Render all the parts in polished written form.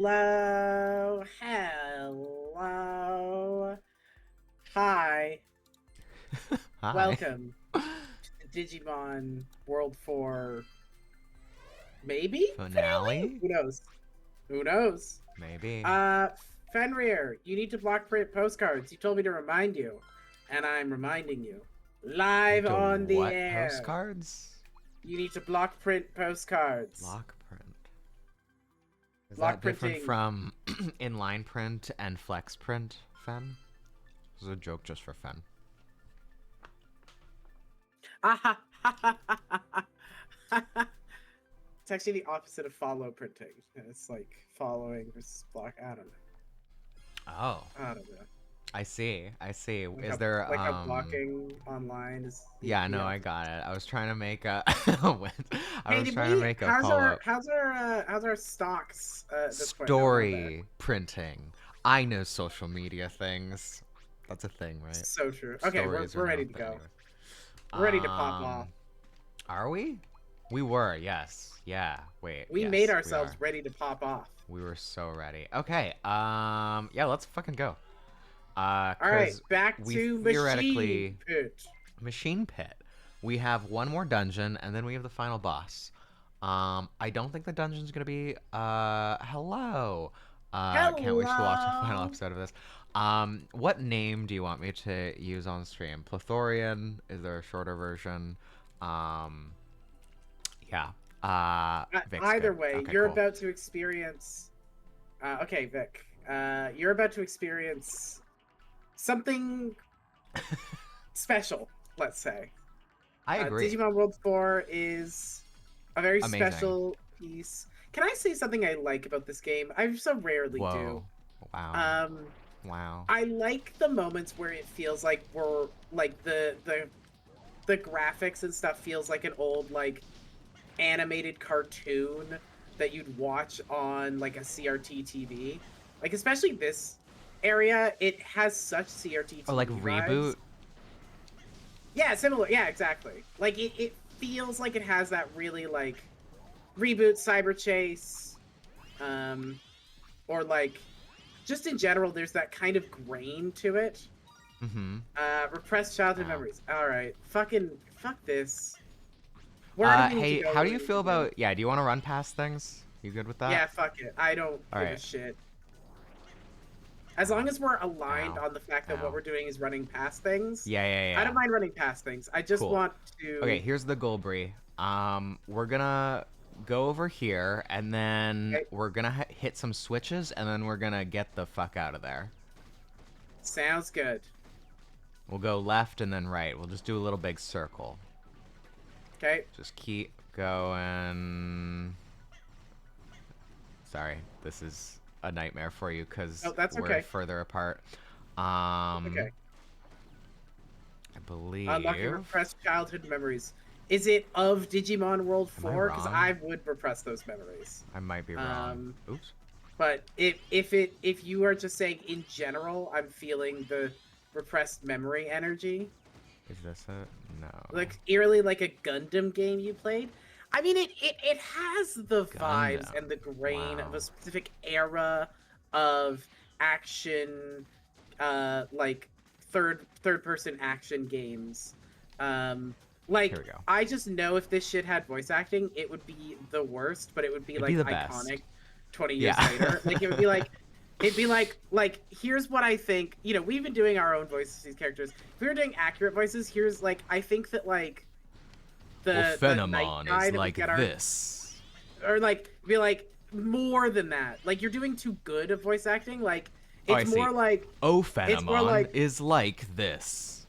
Hello, hello. Hi, Hi. welcome to the Digimon World 4, maybe finale? Finale? Who knows? Who knows? Maybe. Uh, Fenrir, you need to block print postcards. You told me to remind you, and I'm reminding you. Live Into on the what air. postcards? You need to block print postcards. Block print. Is Block that different printing. from inline print and flex print, Fen? This is a joke just for Fen. It's actually the opposite of follow printing. It's like following versus block. I don't know. Oh, I don't know. I see. I see. Like Is how there like how blocking online is Yeah, the no, I opposite. got it. I was trying to make a I Hey, was did trying to we? make a follow-up. How's our stocks at this point? How are they? Story printing. I know social media things. That's a thing, right? So true. Okay, we're Stories are we're now ready a to thing go. anyway. We're ready to pop off. Um, are we? We were, yes. Yeah. Wait, We made yes, we ourselves are. ready to pop off. We were so ready. Okay. Yeah, let's fucking go. All right, Cause back we to machine theoretically pit. machine pit. We have one more dungeon, and then we have the final boss. I don't think the dungeon's gonna be hello. Can't wait to watch the final Hello. episode of this. What name do you want me to use on stream? Plethorian? Is there a shorter version? Um, yeah. Vic's Either good. way, Okay, you're cool. about to experience. Okay, Vic. You're about to experience something special. Let's say. I agree. Digimon World 4 is a very Amazing. special piece. Can I say something I like about this game? I so rarely do. Whoa. Wow. Um, Wow. I like the moments where it feels like we're like the graphics and stuff feels like an old like animated cartoon that you'd watch on like a CRT TV. Like especially this area, it has such CRT Or like TV vibes. reboot. Yeah, similar. Yeah, exactly. Like it feels like it has that really like reboot cyber chase, um, or like just in general, there's that kind of grain to it. Mm-hmm. Repressed childhood Wow. memories. All right, fucking fuck this. Where do we need to Hey, go? how What do do we you need to feel do? about? Yeah, do you want to run past things? You good with that? Yeah, fuck it. I don't All give a right. shit. As long Ow. as we're aligned Ow. on the fact that what Ow. we're doing is running past things, Yeah, yeah, I don't yeah. mind running past things. I just Cool. want Okay, to. here's the goal, Bree. We're gonna go over here, and then Okay, we're gonna hit some switches, and then we're gonna get the fuck out of there. sounds good. We'll go left and then right. We'll just do a little big circle. Okay. Just keep going. Sorry, this is a nightmare for you because Oh, that's we're okay. further apart. Okay. I Unlocking believe. repressed childhood memories. Is it of Digimon World Am I 4? Because wrong? I would repress those memories. I might be wrong. Um, Oops. but if you are just saying in general, I'm feeling the repressed memory energy, Is this it? No. like eerily like a Gundam game you played. I mean, it has the vibes and Gundam. the grain of Wow. a specific era of action, like third person action games. Here Like we go. I just know if this shit had voice acting, it would be the worst, but it would be It'd be like the best. iconic 20 years Yeah. later. Like it would be like here's what I think. You know, we've been doing our own voices of these characters. If we were doing accurate voices, here's like I think that like Well, the night Phenomon guy is that we like get our this. or like be like more than that. Like you're doing too good of voice acting. Like Oh, I it's see. more like Oh, it's more Phenomon like is like this.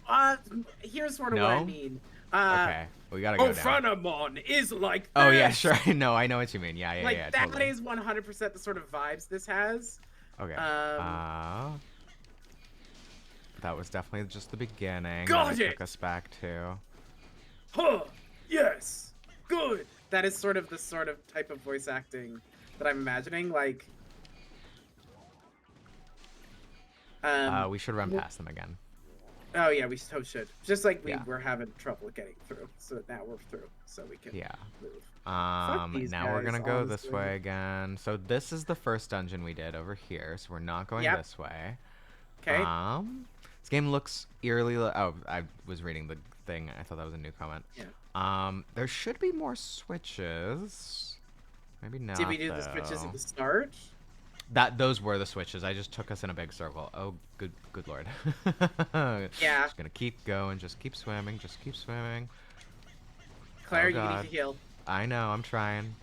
uh here's sort of what I No? mean. Okay. We gotta Oh, go down. Phanamon is like Oh, yeah, this. sure. No, I know what you mean. Yeah, yeah, Like yeah, that totally. is 100% the sort of vibes this has. Okay. Um, Uh, that was definitely just the beginning that got it it. took us back to. Huh. Yes. Good. That is sort of the sort of type of voice acting that I'm imagining. Like, um, We should run past them again. Oh yeah, we so should. Just like we Yeah. were having trouble getting through, so now we're through, so we can Yeah. move. Fuck these Now we're guys, gonna go this honestly. way again. So this is the first dungeon we did over here, so we're not going Yep. this way. Okay. This game looks eerily. Oh, I was reading the thing. I thought that was a new comment. Yeah. There should be more switches. Maybe Did we not do the switches at though. the start? Those were the switches. I just took us in a big circle. Oh, good lord. Yeah. Just gonna keep going. Just keep swimming. Just keep swimming. Claire, Oh you need god. to heal. I know. I'm trying.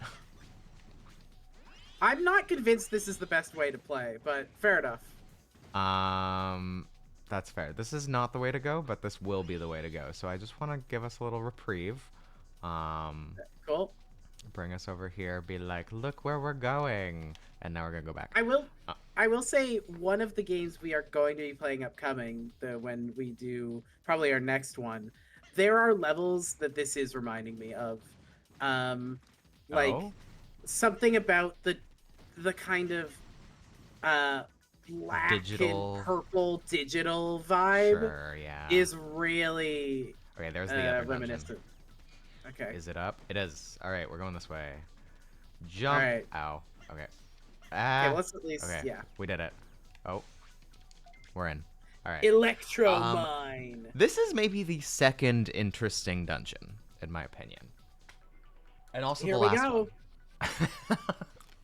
I'm not convinced this is the best way to play, but fair enough. Um, that's fair. This is not the way to go, but this will be the way to go. So I just want to give us a little reprieve. Um, Cool. Bring us over here. Be like, look where we're going, and now we're gonna go back. I will. Uh, I will say one of the games we are going to be playing upcoming, when we do probably our next one, there are levels that this is reminding me of, um, like oh, something about the kind of uh black and digital. purple digital vibe Sure, yeah. is really Okay, there's the other dungeon. reminiscent. Okay. Is it up? It is. All right, we're going this way. All Jump. right. Ow. Okay. Okay. Ah. Let's at least Okay. yeah. We did it. Oh, we're in. All right. Electro Um, mine. This is maybe the second interesting dungeon, in my opinion. And also Here the we last go. one.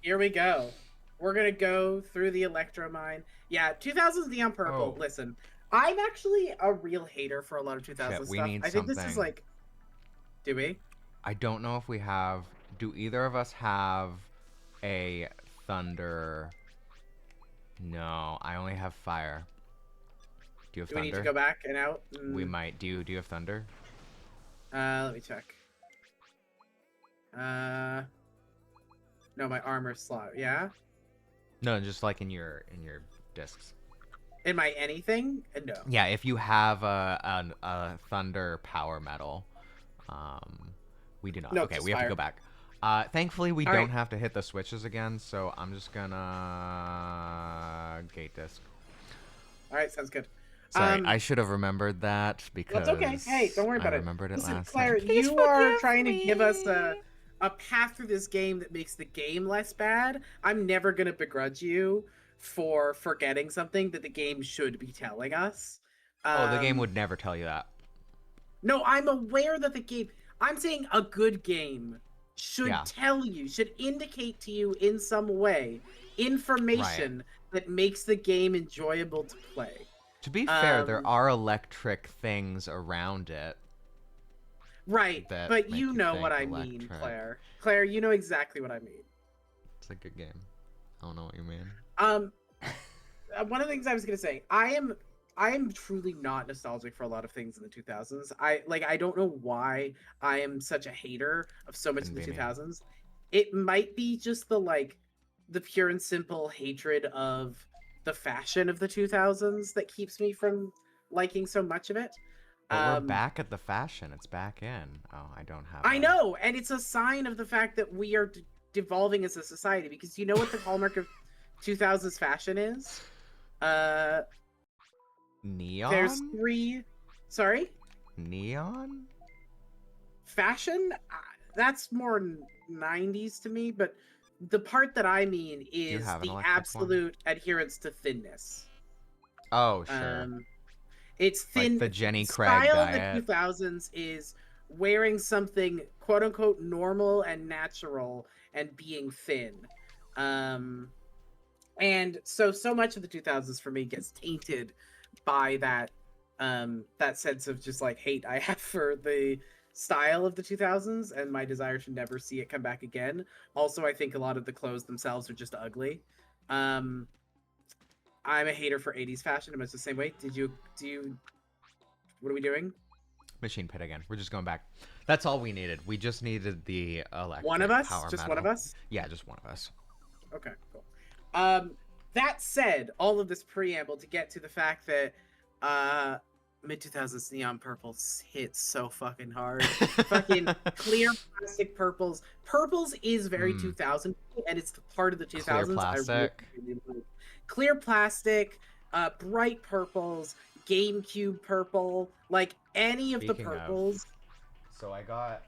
Here we go. We're gonna go through the electro mine. Yeah, 2000s Neon Purple. Oh. Listen, I'm actually a real hater for a lot of 2000s Shit, we stuff. need I think this is something. like, do we? I don't know if we have. Do either of us have a thunder? No, I only have fire. Do you have Do we need to thunder? go back and out? We might. Do you have thunder? Let me check. No, my armor slot. Yeah. No, just like in your discs. In my anything? No. Yeah, if you have a thunder power metal, we do not. No, Okay, just we have to fire. go back. Thankfully, we All don't right. have to hit the switches again, so I'm just gonna gate disc. All right, sounds good. Sorry, I should have remembered that because That's okay. Hey, don't worry I about it. remembered it Listen, last Claire, time. Please you are forgive trying to give us me. a path through this game that makes the game less bad. I'm never gonna begrudge you for forgetting something that the game should be telling us. Oh, the game Um, would never tell you that. no, I'm aware that the game. I'm saying a good game should Yeah. tell you, should indicate to you in some way Right. information that makes the game enjoyable to play. To be fair, there Um, are electric things around it right, that but make you know what think I mean, electric. Claire. Claire, you know exactly what I mean. It's a good game. I don't know what you mean. Um, one of the things I was gonna say, I am truly not nostalgic for a lot of things in the 2000s. I don't know why I am such a hater of so much in Couldn't the be me. 2000s. It might be just the pure and simple hatred of the fashion of the 2000s that keeps me from liking so much of it. But we're Um, back at the fashion. It's back in. Oh, I don't have I a know, and it's a sign of the fact that we are devolving as a society, because you know what the hallmark of 2000s fashion is? Uh, there's neon. three. Sorry, Neon. fashion. That's more 90s to me, but the part that I mean Do you is have an the electric one? absolute adherence to thinness. Oh, sure. It's Like thin. the Jenny The Craig style of the diet. 2000s is wearing something quote unquote normal and natural and being thin. Um, and so much of the 2000s for me gets tainted by that sense of just like hate I have for the style of the 2000s and my desire to never see it come back again. Also, I think a lot of the clothes themselves are just ugly. Um, I'm a hater for 80s fashion. I'm the same way. What are we doing? Machine pit again. We're just going back. That's all we needed. We just needed the electric One of us? power Just metal. one of us? Yeah, just one of us. Okay, cool. That said, all of this preamble to get to the fact that mid 2000s neon purples hit so fucking hard. Fucking clear plastic purples. Purples is very 2000, and it's the part of the 2000s Clear plastic. I really like. Clear plastic, bright purples, GameCube purple, like any of the Speaking of, purples. so I got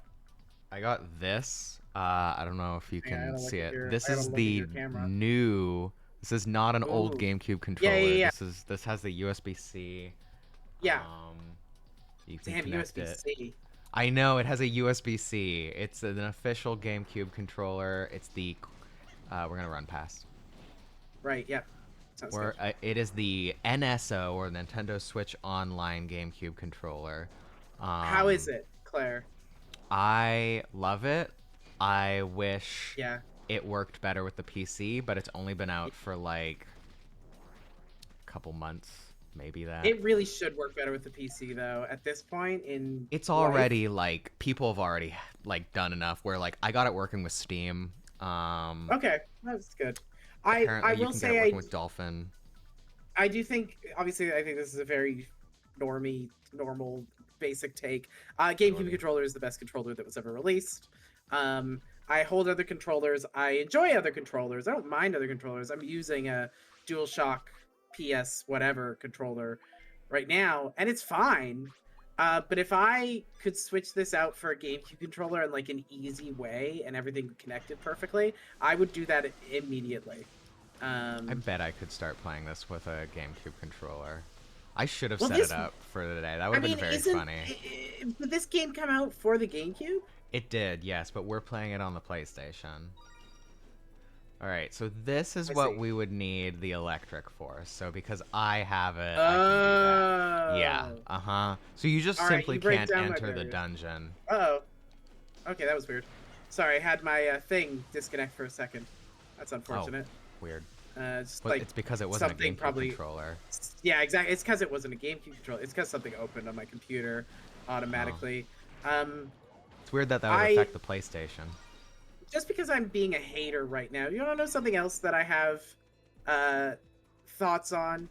this. I don't know if you Hang on, can see it. I gotta look at your camera. This is not an old Ooh. GameCube Yeah, yeah, controller. yeah. This has the USB-C. Yeah. You can Damn, connect it. USB-C. I know it has a USB-C. It's an official GameCube controller. It's the we're gonna run past. Right, yeah. Sounds good. It is the NSO or Nintendo Switch Online GameCube controller. How is Um, it, Claire? I love it. I wish Yeah. it worked better with the PC, but it's only been out for like a couple months, maybe that. It really should work better with the PC though. At this point in It's life. already like people have already like done enough where like I got it working with Steam. Okay, that's good. I Apparently you will can get it say working with Dolphin. I do think, obviously, I think this is a very normal, basic take. GameCube Normy. controller is the best controller that was ever released. I hold other controllers. I enjoy other controllers. I don't mind other controllers. I'm using a DualShock PS whatever controller right now, and it's fine. But if I could switch this out for a GameCube controller in like an easy way and everything connected perfectly, I would do that immediately. I Um, bet I could start playing this with a GameCube controller. I should have well, set it this up for the day. That would I have been mean, very isn't funny. did this game come out for the GameCube? It did, yes, but we're playing it on the PlayStation. Alright, so this is I what see. we would need the electric for. So because I have it, I can do that. Yeah, Oh. uh-huh. So you just All right, simply you break can't down my enter the barriers. dungeon. Oh. Okay, that was weird. Sorry, I had my thing disconnect for a second. That's Oh, unfortunate. weird. Just Well, like it's because it wasn't a something GameCube probably. controller. Yeah, exactly. It's because it wasn't a GameCube controller. It's because something opened on my computer Oh. automatically. Um, It's weird that that would I affect the PlayStation. just because I'm being a hater right now. You want to know something else that I have uh, thoughts on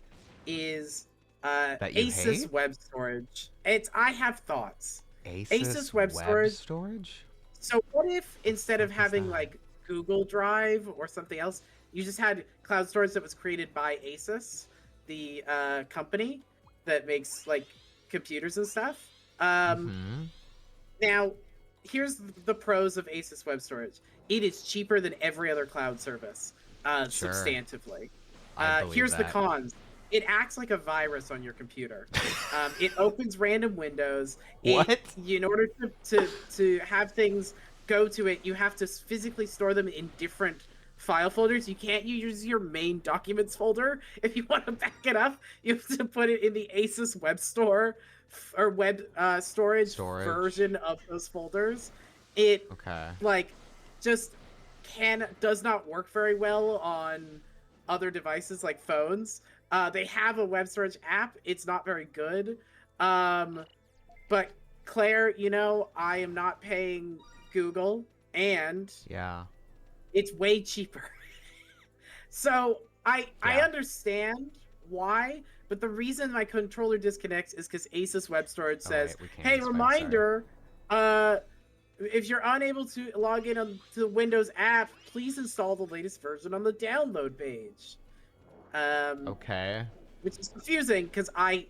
is That you Asus hate? web storage. I have thoughts. Asus Asus web Web storage. Storage? So what if The instead of fuck is having that? like Google Drive or something else, you just had cloud storage that was created by Asus, the company that makes like computers and stuff. Um, Mm-hmm. Now, here's the pros of Asus Web Storage. It is cheaper than every other cloud service, Sure. substantively. I believe Here's the that. cons. It acts like a virus on your computer. It opens random windows. What? In order to have things go to it, you have to physically store them in different file folders. You can't use your main documents folder. If you want to back it up, you have to put it in the Asus Web Store or web storage Storage. version of those folders. It Okay. like just does not work very well on other devices like phones. They have a web storage app. It's not very good. But Claire, I am not paying Google, and Yeah. it's way cheaper. So I Yeah. understand why, but the reason my controller disconnects is because Asus Web Storage Oh says, wait, we can't "Hey, use Fire. Sorry. reminder, if you're unable to log in on to the Windows app, please install the latest version on the download page." Okay. Which is confusing because I'm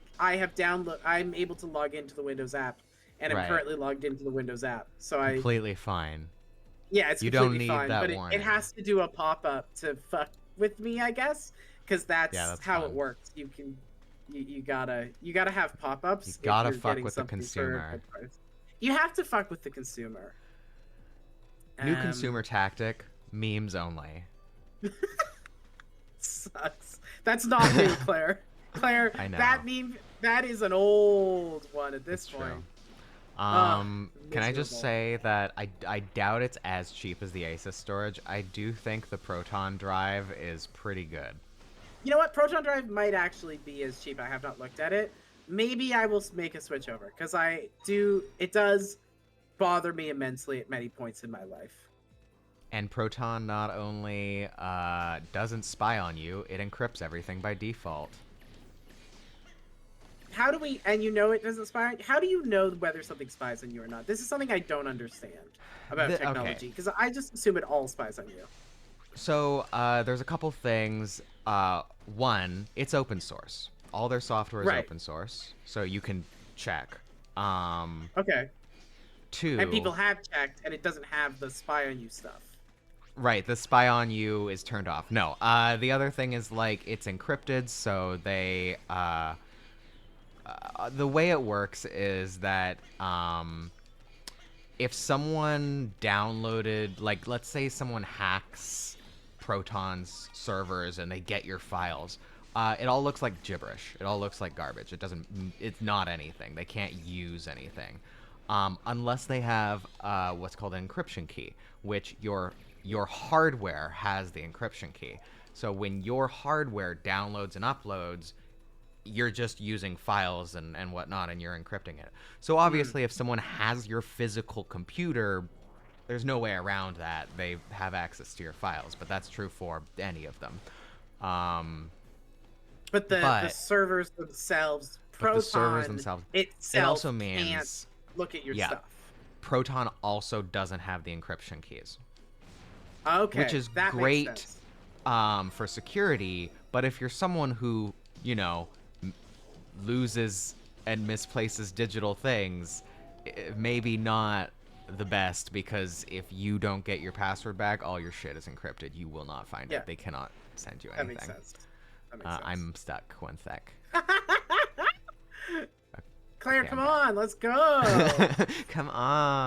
able to log into the Windows app, and I'm Right. currently logged into the Windows app. So Completely fine. yeah, it's You don't completely need fine, that but it warning. has to do a pop-up to fuck with me, I guess, because Yeah, that's that's how it fun. works. You gotta have You pop-ups if gotta you're fuck getting with the something for a consumer. good price. You have to fuck with the consumer. New Um, consumer tactic, memes only. Sucks. That's not new, Claire. Claire, I know. that is an old one at this It's point. true. Ugh, Can I just miserable. say that I doubt it's as cheap as the Asus storage. I do think the Proton drive is pretty good. You know what? Proton Drive might actually be as cheap. I have not looked at it. Maybe I will make a switch over because it does bother me immensely at many points in my life. And Proton not only doesn't spy on you, it encrypts everything by default. How do we, and it doesn't spy, how do you know whether something spies on you or not? This is something I don't understand about Okay. technology because I just assume it all spies on you. So there's a couple things. One, it's open source. All their software is Right. open source, so you can check. Um, Okay. And Two, people have checked, and it doesn't have the spy on you stuff. right, the spy on you is turned off. No, the other thing is like it's encrypted, so the way it works is that if someone downloaded, like, let's say someone hacks Proton's servers and they get your files, it all looks like gibberish. It all looks like garbage. It doesn't. It's not anything. They can't use anything, unless they have what's called an encryption key, which your hardware has the encryption key. So when your hardware downloads and uploads, you're just using files and whatnot, and you're encrypting it. So Hmm. obviously, if someone has your physical computer, there's no way around that. They have access to your files, but that's true for any of them. Um, But the but servers themselves, but the servers Proton themselves, it itself also can't means, look at your yeah, stuff. Proton also doesn't have the encryption keys, which Okay, is that makes great sense. for security. But if you're someone who, loses and misplaces digital things, maybe not the best, because if you don't get your password back, all your shit is encrypted. You will not find Yeah, it. They cannot send you that makes anything. sense. That makes sense. I'm stuck. One sec. Claire, Okay, come I'm back. on, let's go. Come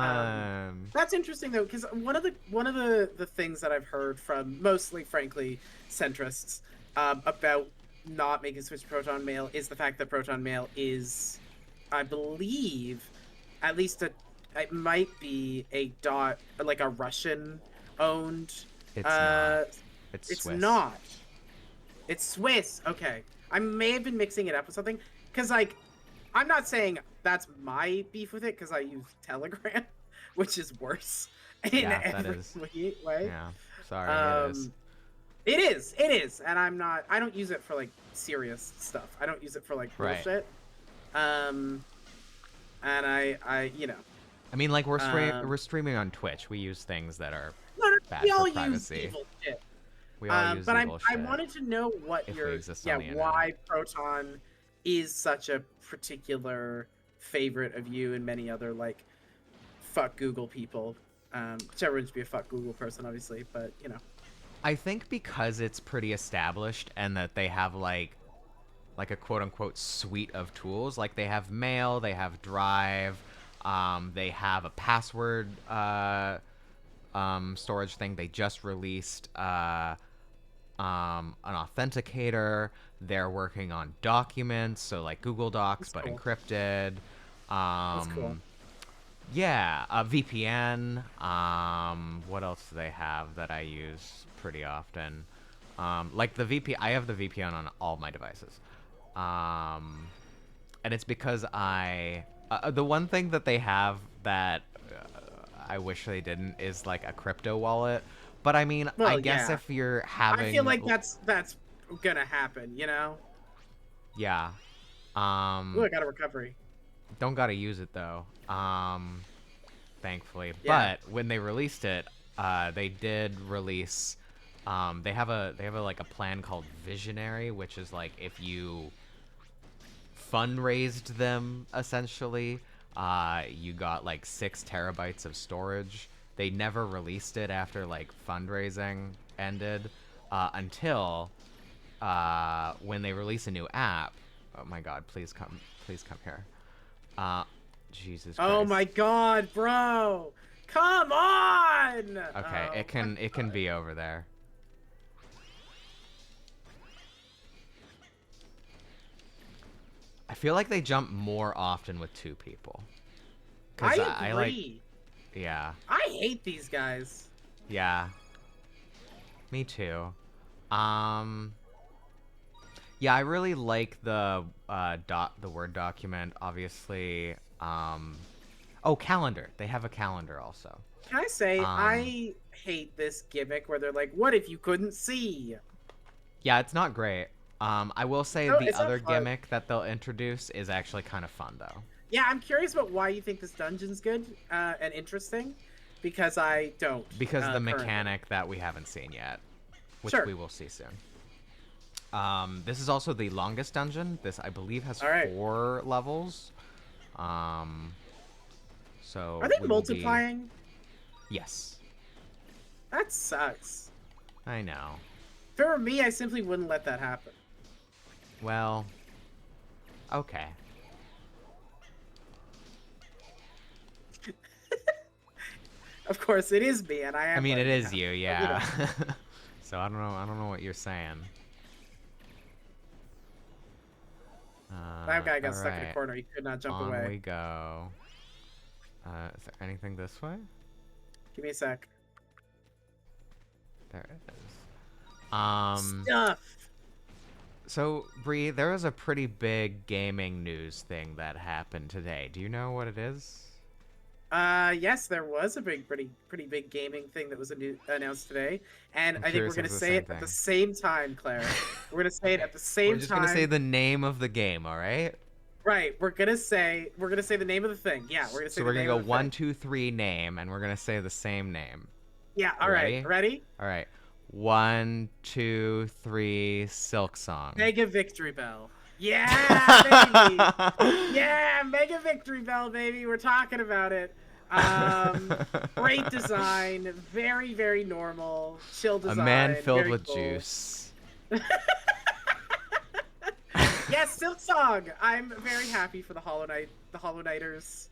Um, on. that's interesting though, because one of the things that I've heard from mostly, frankly, centrists about not making switch to Proton Mail is the fact that Proton Mail is, I believe, at least it might be like a Russian owned. It's not. Uh, It's it's Swiss. not. It's Swiss. Okay, I may have been mixing it up with something, because like I'm not saying that's my beef with it, because I use Telegram, which is worse in Yeah, that every is. way. Yeah. Sorry, it is. Um, it is, and I don't use it for like serious stuff. I don't use it for like Right. bullshit. Um, and I. I mean, like Um, we're streaming on Twitch. We use things that are no, we bad for all use privacy. evil shit. We all use But I evil I shit wanted to know what if we your exist yeah on the internet. why Proton is such a particular favorite of you and many other like fuck Google people. Which everyone should be a fuck Google person, obviously, but I think because it's pretty established and that they have like a quote unquote suite of tools. Like they have Mail, they have Drive, they have a password storage thing. They just released an authenticator. They're working on documents, so like Google Docs that's but cool. encrypted. That's cool. Um, yeah, a VPN. What else do they have that I use pretty often? Like the VPN, I have the VPN on all my devices. Um, and it's because the one thing that they have that I wish they didn't is like a crypto wallet. But I mean, I Well, guess yeah. if you're I feel having, like that's gonna happen. yeah, Ooh, um, I got a recovery. don't gotta use it though. Thankfully. Yeah. But when they released it, they did release. They have a like a plan called Visionary, which is like if you fundraised them essentially, you got like 6 terabytes of storage. They never released it after like fundraising ended, until when they release a new app. Oh my God! Please come here. Uh, Jesus Oh my Christ. god, bro! Come on! Okay, Oh, it can be over there. I feel like they jump more often with 2 people. Cause I I like, agree. yeah, I hate these guys. yeah, me too. Um, yeah, I really like the Word document. Obviously, oh, calendar. They have a calendar also. Can I say Um, I hate this gimmick where they're like, "What if you couldn't see?" yeah, it's not great. I will say So the it's not other fun. gimmick that they'll introduce is actually kind of fun though, Yeah, I'm curious about why you think this dungeon's good and interesting, because I don't because the currently. mechanic that we haven't seen yet, which Sure. we will see soon. This is also the longest dungeon. This, I believe, has All right. 4 levels. Um, Are so they we will be. multiplying? Yes, That sucks. I know. If it were me, I simply wouldn't let that happen. Well, okay. Of course, it is me, and I I am mean, it letting it is happen. you, But, yeah. So I don't know. I don't know what you're saying. that guy All got stuck in a right. corner. He could not jump On away. we go. Is there anything this way? Give me a sec. There it is. Stuff. So Bree, there was a pretty big gaming news thing that happened today. Do you know what it is? Yes, there was a pretty big gaming thing that was announced today, and I'm I think we're curious if gonna it's the say same it at the thing. same time, Claire. We're gonna say it Okay. at the We're same just gonna say time. the name of the game, all right? Right. We're gonna say the name of the thing. Yeah, we're gonna say So the we're gonna name go of the thing. one, two, three, name, and we're gonna say the same name. Yeah. You All right. ready? Ready? All right. 1, 2, 3, Silk Song. Mega Victory Bell. Yeah, baby. Yeah, Mega Victory Bell, baby. We're talking about it. Great design. Very, very normal. Chill A man design. filled Very with cool. juice. Yes, Silk Song. I'm very happy for the Hollow Knighters.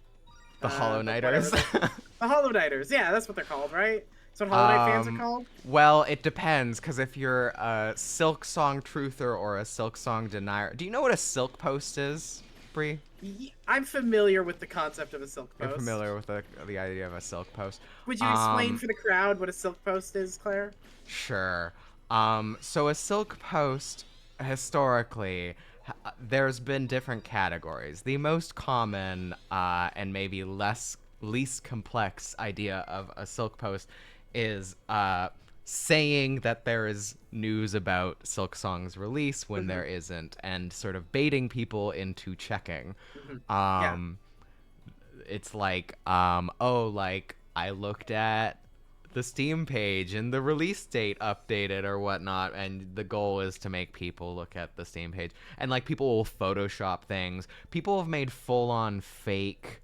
The Hollow Whatever Knighters. the Hollow Knighters. Yeah, that's what they're called, right? That's what Hollow Knight fans are called. Well, it depends, because if you're a Silk Song truther or a Silk Song denier, do you know what a Silk Post is, Bree? I'm familiar with the concept of a Silk You're Post. familiar with the idea of a Silk Post? Would you explain for the crowd what a Silk Post is, Claire? Sure. So a Silk Post, historically, there's been different categories. The most common and maybe least complex idea of a Silk Post is saying that there is news about Silk Song's release when Hmm. there isn't, and sort of baiting people into checking. Hmm. Yeah. Um, it's like, oh, like I looked at the Steam page and the release date updated or whatnot, and the goal is to make people look at the Steam page. And like people will Photoshop things. People have made full-on fake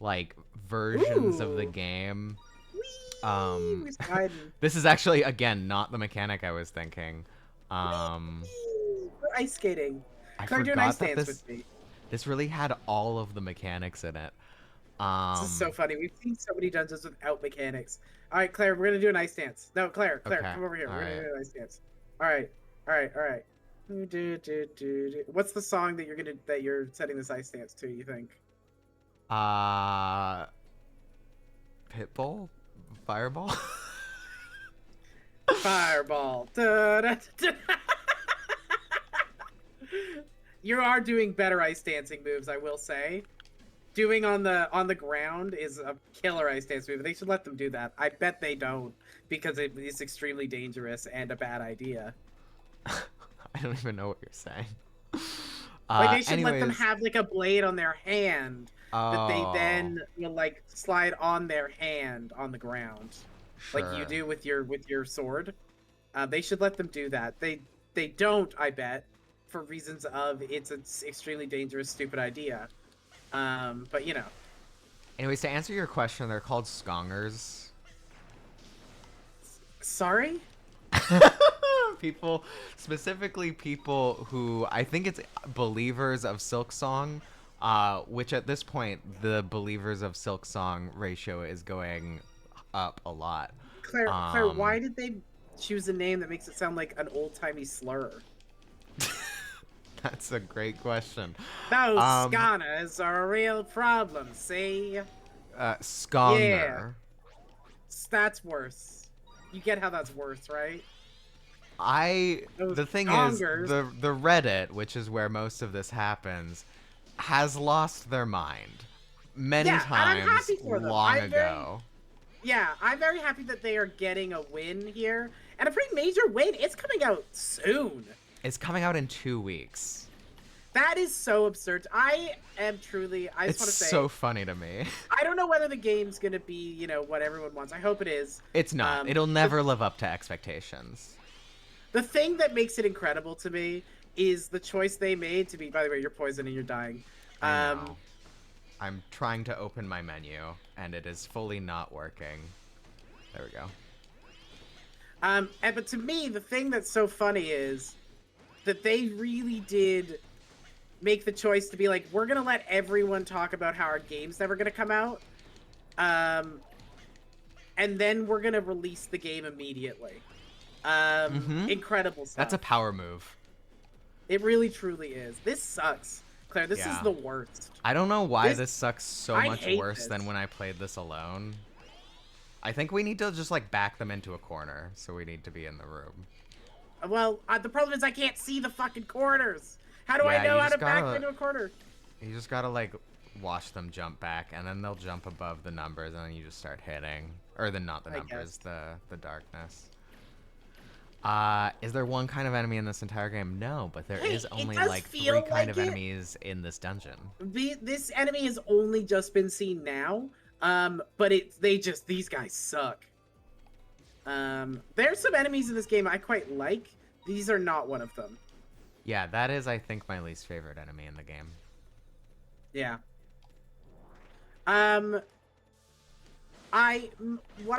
like versions of the Ooh. game. Whee! Um, We're sliding. this is actually again not the mechanic I was thinking. Whee! We're ice skating. I Claire, do an ice forgot that dance with me. this really had all of the mechanics in it. This is so Um, funny. We've seen so many dungeons without mechanics. All right, Claire, we're gonna do an ice dance. No, Claire, okay, come over here. all We're gonna right. do an ice dance. All right, all right. What's the song that you're setting this ice dance to? You think? Uh, Pitbull, Fireball. Fireball. Da, da, da. You are doing better ice dancing moves, I will say. Doing on the ground is a killer ice dance move. They should let them do that. I bet they don't because it is extremely dangerous and a bad idea. I don't even know what you're saying. Like they should let them Anyways, have like a blade on their hand that they oh, then will like slide on their hand on the ground, like you sure. do with your sword. They should let them do that. They don't, I bet, for reasons of it's an extremely dangerous, stupid idea. But you know, Anyways, to answer your question, they're called skongers. sorry. People, specifically people who I think it's believers of Silk Song, which at this point the believers of Silk Song ratio is going up a lot. Claire, why Um, did they choose a name that makes it sound like an old timey slur? that's a great question. Those Um, scanners are a real problem. See? Yeah, Skonger. that's worse. You get how that's worse, right? Those The thing is, scongers. the Reddit, which is where most of this happens, has lost their mind many Yeah, and I'm times happy for them. long ago. I'm very happy that they are getting a win here, and a pretty major win. It's coming out soon. It's coming out in 2 weeks. That is so absurd. I am truly. I just It's want to say, so funny to me. I don't know whether the game's gonna be, what everyone wants. I hope it is. It's not. Um, It'll the, never live up to expectations. The thing that makes it incredible to me is the choice they made to be. By the way, you're poisoned and you're dying. I Um, know. I'm trying to open my menu, and it is fully not working. There we go. but to me, the thing that's so funny is that they really did make the choice to be like, we're gonna let everyone talk about how our game's never gonna come out, um, and then we're gonna release the game immediately. Mm-hmm. Incredible stuff. That's a power move. It really truly is. This sucks, Claire. This is Yeah. the worst. I don't know why this sucks so I much hate worse this. than when I played this alone. I think we need to just like back them into a corner, so we need to be in the room. Well, the problem is I can't see the fucking corners. How do I Yeah, know you how to just back gotta- into a corner? You just gotta like watch them jump back, and then they'll jump above the numbers, and then you just start hitting, or not the I numbers, guess. the darkness. Is there one kind of enemy in this entire game? No, but there Hey, is it only does like feel 3 kind like of it. enemies in this dungeon. This enemy has only just been seen now. But these guys suck. There's some enemies in this game I quite like. These are not one of them. Yeah, that is, I think, my least favorite enemy in the game. Yeah. What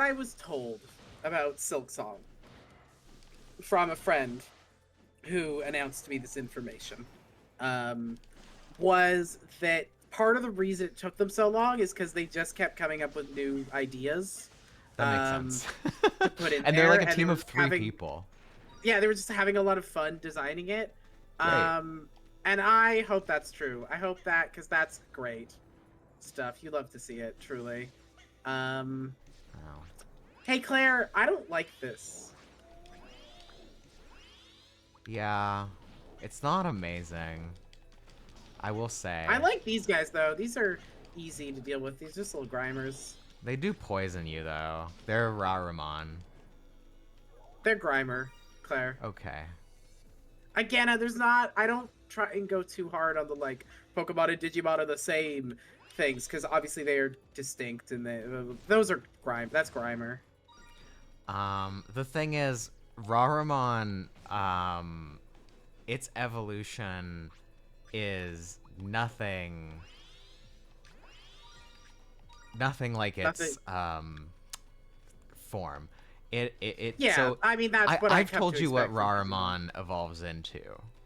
I was told about Silksong from a friend who announced to me this information, was that part of the reason it took them so long is because they just kept coming up with new ideas. That makes sense. To put in And there, they're like a and team they of were 3 having- people. Yeah, they were just having a lot of fun designing it. Great. And I hope that's true. I hope that, because that's great stuff. You love to see it, truly. Oh. Hey, Claire, I don't like this. Yeah, it's not amazing. I will say. I like these guys, though. These are easy to deal with. These are just little grimers. They do poison you, though. They're Raramon. They're grimer, Claire. Okay. Again, I don't try and go too hard on the, like, Pokemon and Digimon are the same things, because obviously they are distinct, and those are that's Grimer. The thing is, Raramon, its evolution is nothing like its form. Yeah, so I mean, that's what I've come told to you what expect from Raramon evolves into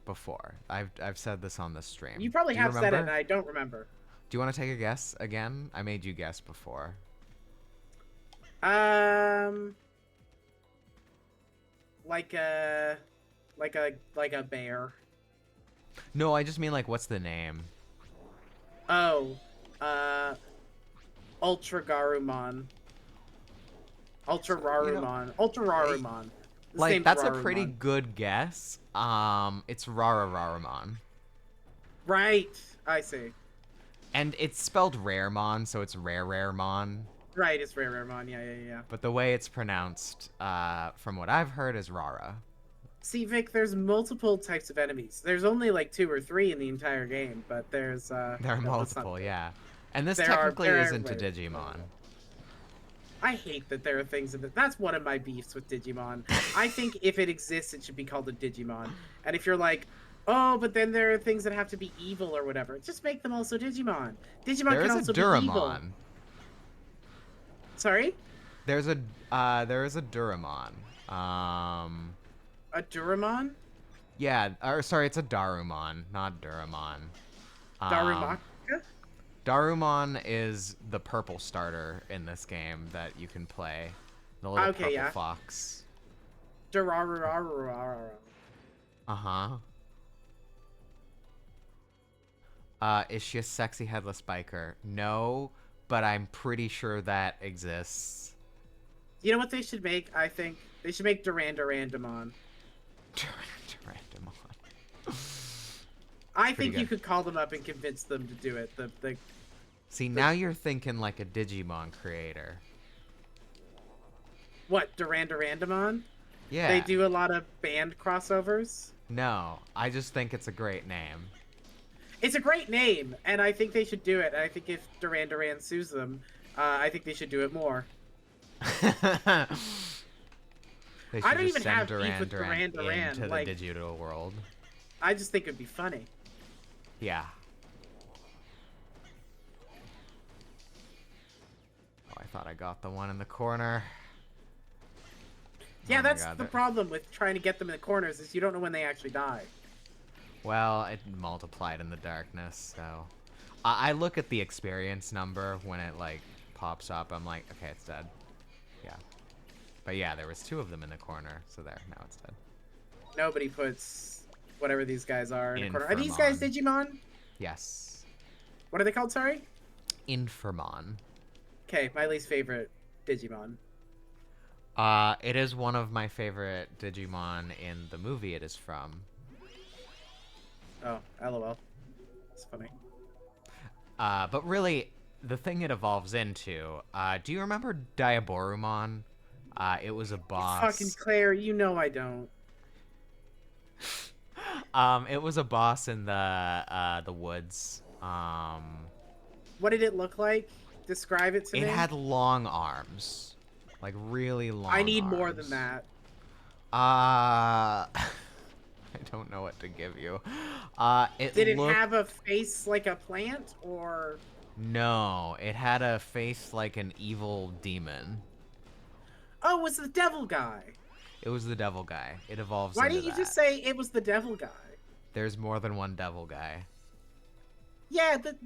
before. I've said this on the stream. You probably Do have said it, remember? and I don't remember. Do you want to take a guess again? I made you guess before. Like a bear. No, I just mean like, what's the name? Oh, Ultra Garurumon. Ultra Rarumon. Ultra Rarumon. Like, that's a pretty good guess. It's Raramon. Right. I see. And it's spelled Raremon, so it's Raremon. Right, it's Rarumon. Yeah. But the way it's pronounced, from what I've heard, is Rara. See, Vic, there's multiple types of enemies. There's only like 2 or 3 in the entire game, but there's There are multiple, yeah. And this There technically are isn't a ways. Digimon. I hate that there are things in it. That's one of my beefs with Digimon. I think if it exists, it should be called a Digimon. And if you're like, oh, but then there are things that have to be evil or whatever, just make them also Digimon. Digimon There can is a also be evil. Duramon. Sorry? There is a Duramon. A Duramon? Yeah, or sorry, it's a Darumon, not Duramon. Darumaka? Darumon is the purple starter in this game that you can play. The little Okay, purple yeah. fox. Durararararara. Uh-huh. Is she a sexy headless biker? No, but I'm pretty sure that exists. You know what they should make, I think? They should make Durandamon. Durandamon. I Pretty think you good. could call them up and convince them to do it. See, now you're thinking like a Digimon creator. What, Durandamon? Yeah. They do a lot of band crossovers. No, I just think it's a great name. It's a great name, and I think they should do it. I think if Duran sues them, I think they should do it more. They I should don't just even send have beef Duran with Duran Duran Duran. into the Like, digital world. I just think it'd be funny. Yeah. Oh, I thought I got the one in the corner. Yeah, Oh my that's God, the problem with trying to get them in the corners is you don't know when they actually die. well, it multiplied in the darkness, so... I look at the experience number when it, like, pops up. I'm like, okay, it's dead. Yeah. But yeah, there was 2 of them in the corner, so there, now it's dead. Nobody puts whatever these guys are in a corner. Are these Infirmon. guys Digimon? Yes. What are they called, sorry? Infirmon. Okay, my least favorite Digimon. It is one of my favorite Digimon in the movie it is from. Oh, LOL. That's funny. But really, the thing it evolves into, do you remember Diaborumon? It was a boss. Fucking Claire, you know I don't. It was a boss in the woods. What did it look like? Describe it to me. It had long arms. Like, really long I need arms. more than that. I don't know what to give you. Did it have a face like a plant, or...? No, it had a face like an evil demon. Oh, it was the devil guy. It was the devil guy. It evolves Why into didn't you that. just say it was the devil guy? There's more than one devil guy. Yeah, but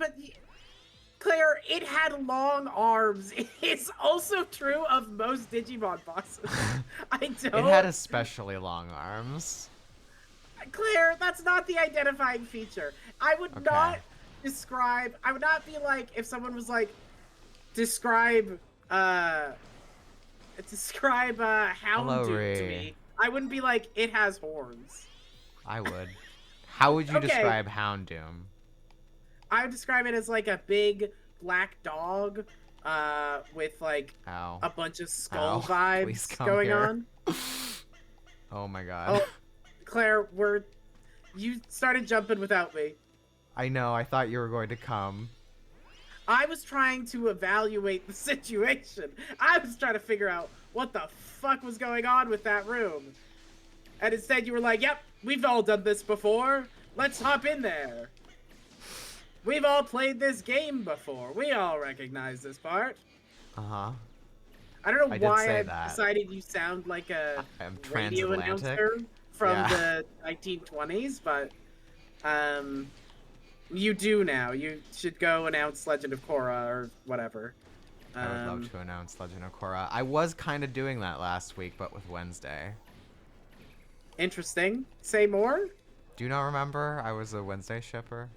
Claire, it had long arms. It's also true of most Digimon bosses. I don't... It had especially long arms. Claire, that's not the identifying feature. I would not describe... I would not be like, if someone was like, describe Houndoom to me. I wouldn't be like, it has horns. I would. How would you describe Houndoom? I would describe it as like a big black dog with like a bunch of skull vibes going on. Oh my God. Oh, Claire, you started jumping without me. I know, I thought you were going to come. I was trying to evaluate the situation. I was trying to figure out what the fuck was going on with that room. And instead you were like, yep, we've all done this before. Let's hop in there. We've all played this game before. We all recognize this part. Uh-huh. I don't know why I decided you sound like a radio transatlantic announcer from the 1920s, but you do now. You should go announce Legend of Korra or whatever. I would love to announce Legend of Korra. I was kind of doing that last week, but with Wednesday. Interesting. Say more? Do you not remember? I was a Wednesday shipper.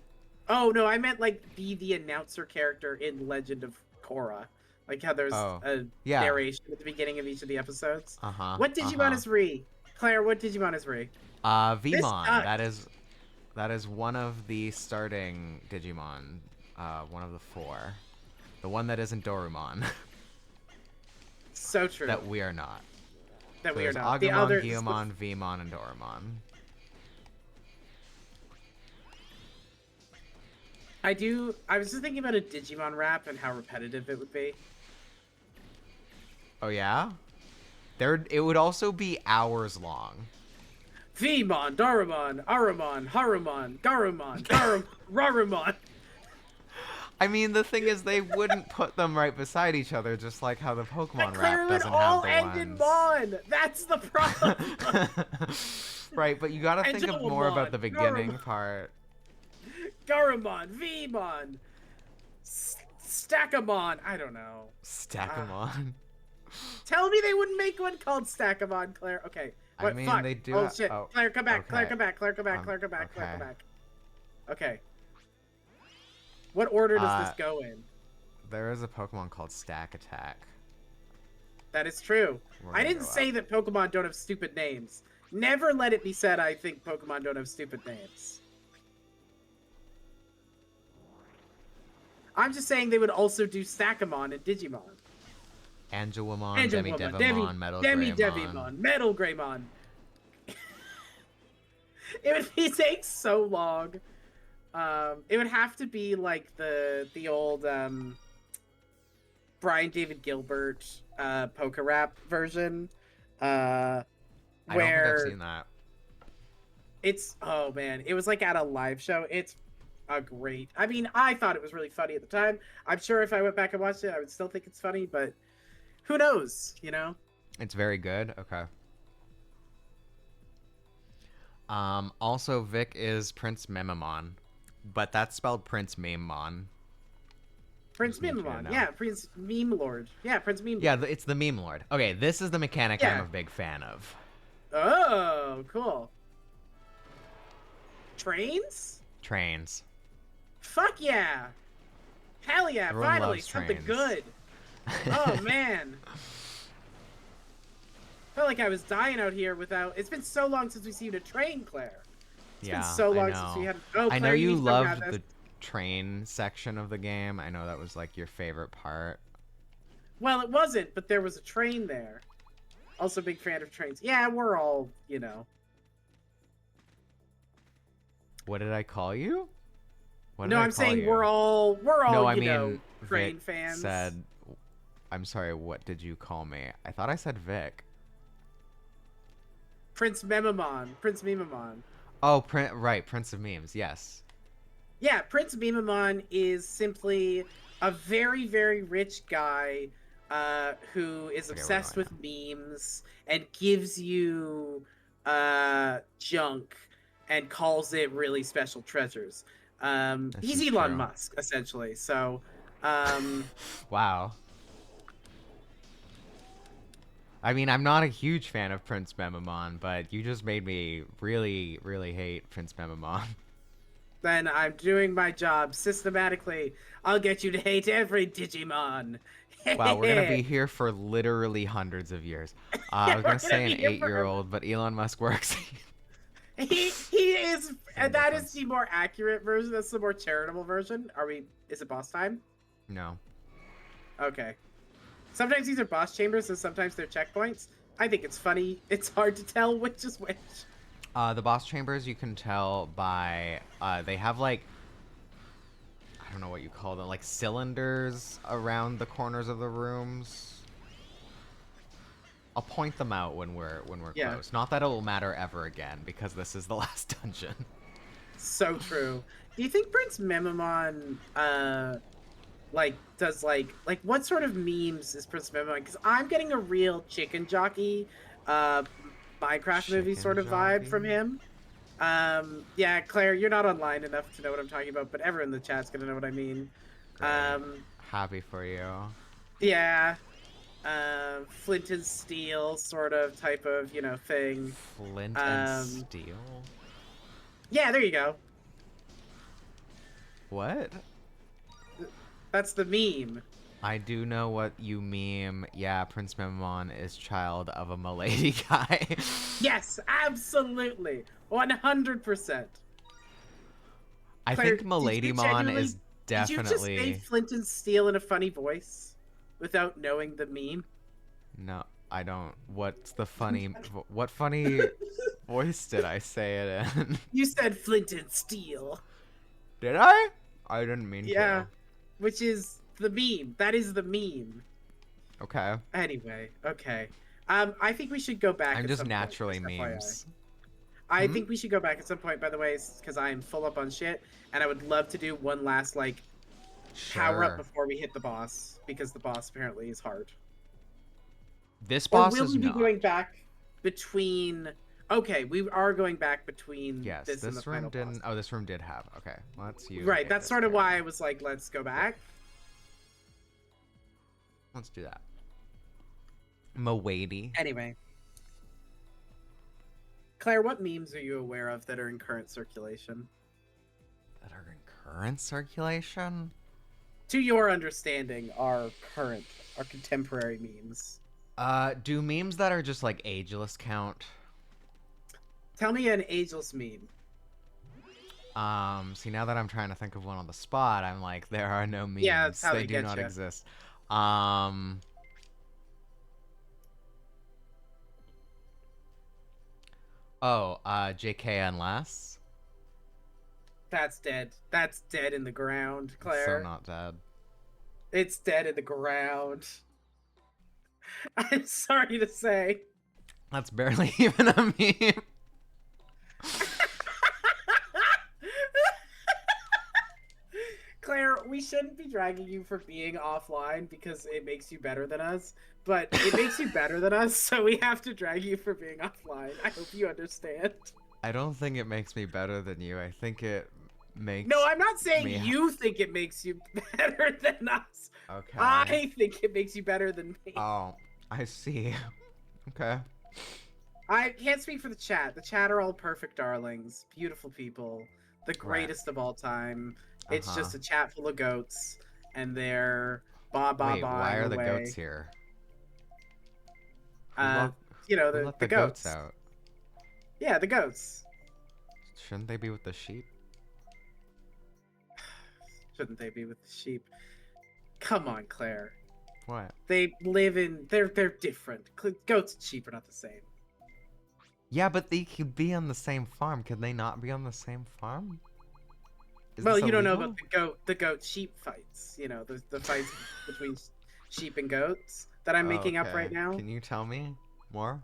Oh, no, I meant like be the announcer character in Legend of Korra. Like how there's a narration at the beginning of each of the episodes. Uh-huh. What Digimon is Ri? Claire, what Digimon is Ri? Vmon. That is one of the starting Digimon. One of the 4. The one that isn't Dorumon. So true. That we are not. That we are not. Agumon, The other Gyumon, Vmon, and Dorumon. I was just thinking about a Digimon rap and how repetitive it would be. Oh yeah? It would also be hours long. Vmon, Dorumon, Arumon, Harumon, Garumon, Rarumon. I mean, the thing is, they wouldn't put them right beside each other, just like how the Pokemon rap doesn't have the ones. all end in Mon. That's the problem. Right, but you gotta think of more about the beginning part. Garumon, Vmon, Stackamon. I don't know. Stackamon. Tell me they wouldn't make one called Stackamon, Claire. Okay. What, I mean, fuck? they do. Oh shit! Oh, Claire, come back! okay. Claire, come back! Claire, come back! Claire, come back! Okay. Claire, come back! Okay. What order does this go in? There is a Pokemon called Stack Attack. That is true. I didn't say that Pokemon don't have stupid names. Never let it be said I think Pokemon don't have stupid names. I'm just saying they would also do Stackamon and Digimon. Angelwamon, Demi-Devimon, Metal Greymon. Demi-Devimon, Metal Greymon. It would take so long. It would have to be like the old Brian David Gilbert poker rap version. I don't think I've where seen that. it's oh man, it was like at a live show. It's a great. I mean, I thought it was really funny at the time. I'm sure if I went back and watched it, I would still think it's funny, but who knows, you know? It's very good. Okay. Also, Vic is Prince Mememon, but that's spelled Prince Mememon. Prince Just need you to Mimimon. know. Yeah, Prince Meme Lord. Yeah, Prince Meme Yeah, Lord. it's the meme lord. Okay, this is the mechanic I'm Yeah. a big fan of. Oh, cool. Trains? Trains. Fuck yeah. Hell yeah, Everyone finally, loves something trains. good. Oh man. Felt like I was dying out here without it's been so long since we've seen a train, Claire. It's been Yeah, so I long since we know. had oh I know Claire, you you need to come grab loved this. the train section of the game. I know that was like your favorite part. Well, it wasn't, but there was a train there. Also big fan of trains. Yeah, we're all, you know. What did I call you? What did No, I I'm call saying you? we're No, all, I you know, mean Vic train fans. said. I'm sorry. What did you call me? I thought I said Vic. Prince Memamon. Prince Memamon. Oh, right, Prince of Memes. Yes. Yeah, Prince Memamon is simply a very, very rich guy who is Okay, we're obsessed going with now. memes and gives you junk and calls it really special treasures. This He's is Elon true. Musk, essentially. So, um, Wow. I mean, I'm not a huge fan of Prince Mememon, but you just made me really, really hate Prince Mememon. then I'm doing my job systematically. I'll get you to hate every Digimon. Wow, we're gonna Yeah, be here for literally hundreds of years. I was we're gonna gonna say an be here 8-year forever. old, but Elon Musk works. He is, Same and that is difference. the more accurate version. That's the more charitable version. Are we? Is it boss time? No. Okay. Sometimes these are boss chambers, and sometimes they're checkpoints. I think it's funny. It's hard to tell which is which. The boss chambers you can tell by they have like I don't know what you call them, like cylinders around the corners of the rooms. I'll point them out when we're Yeah, close. Not that it will matter ever again because this is the last dungeon. so true. Do you think Prince Memamon, like does like what sort of memes is Prince Memamon? Because I'm getting a real chicken jockey, uh, Minecraft movie Chicken sort of vibe from jockey. him. Yeah, Claire, you're not online enough to know what I'm talking about, but everyone in the chat's gonna know what I mean. Great. Um, Happy for you. yeah, flint and steel sort of type of thing. Flint and Um, steel. yeah, there you go. What? That's the meme. I do know what you meme. Yeah, Prince Memon is child of a Milady guy. Yes, absolutely, 100%. I Claire, think did you Miladymon genuinely? is Did you just say definitely. flint and steel in a funny voice without knowing the meme? No, I don't. What's the funny? What funny voice did I say it in? You said flint and steel. Did I? I didn't mean Yeah, to. which is the meme. That is the meme. Okay. Anyway, okay. I think we should go back I'm at just some point. naturally Just FYI. memes. I Hmm? think we should go back at some point. By the way, because I am full up on shit, and I would love to do one last like power up Sure. before we hit the boss, because the boss apparently is hard. This Or boss will is we be not. going back between? Okay, we are going back between Yes, this and the this room final boss. didn't. Oh, this room did have. Okay, let's use Right. That's Aegis sort of why I here. was like, let's go Yeah, back. let's do that. Mawady. Anyway, Claire, what memes are you aware of that are in current circulation? That are in current circulation? To your understanding, are current, are contemporary memes. Do memes that are just like ageless count? Tell me an ageless meme. See, now that I'm trying to think of one on the spot, I'm like, there are no Yeah, that's memes. how They they do get not you. exist. Um, JK unless. That's dead. That's dead in the ground, It's so Claire. not dead. It's dead in the ground. I'm sorry to say. That's barely even a meme. Claire, we shouldn't be dragging you for being offline because it makes you better than us, but it makes you better than us, so we have to drag you for being offline. I hope you understand. I don't think it makes me better than you. I think it No, makes I'm not saying me. you think it makes you better than us. Okay. I think it makes you better than me. Oh, I see. Okay. I can't speak for the chat. The chat are all perfect darlings, beautiful people, the Right. greatest of all time. Uh It's huh. just a chat full of goats, and they're Wait, why ba-ing are the goats away. here? Who Uh, locked? you know, Who the let the the goats goats. out? Yeah, the goats. Shouldn't they be with the sheep? Shouldn't they be with the sheep? Come on, Claire. What? They live in. They're different. Goats and sheep are not the same. Yeah, but they could be on the same farm. Could they not be on the same farm? Is Well, this you don't know about illegal? the goat sheep fights. You know, the fights between sheep and goats that I'm Oh, making up right okay. now. Can you tell me more?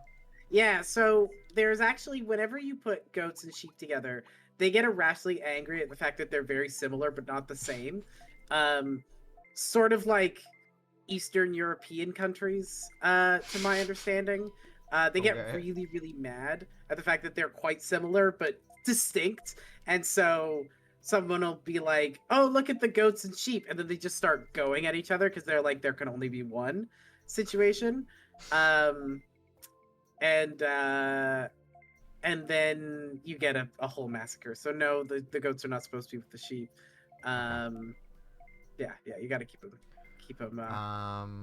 Yeah, so there's actually whenever you put goats and sheep together, they get irrationally angry at the fact that they're very similar but not the same. Um, sort of like Eastern European countries, to my understanding. They get Okay. really, really mad at the fact that they're quite similar but distinct. And so someone will be like, oh, look at the goats and sheep. And then they just start going at each other because they're like, there can only be one situation. Um, and and then you get a whole massacre. So no, the goats are not supposed to be with the sheep. Okay. Um, yeah, you got to keep them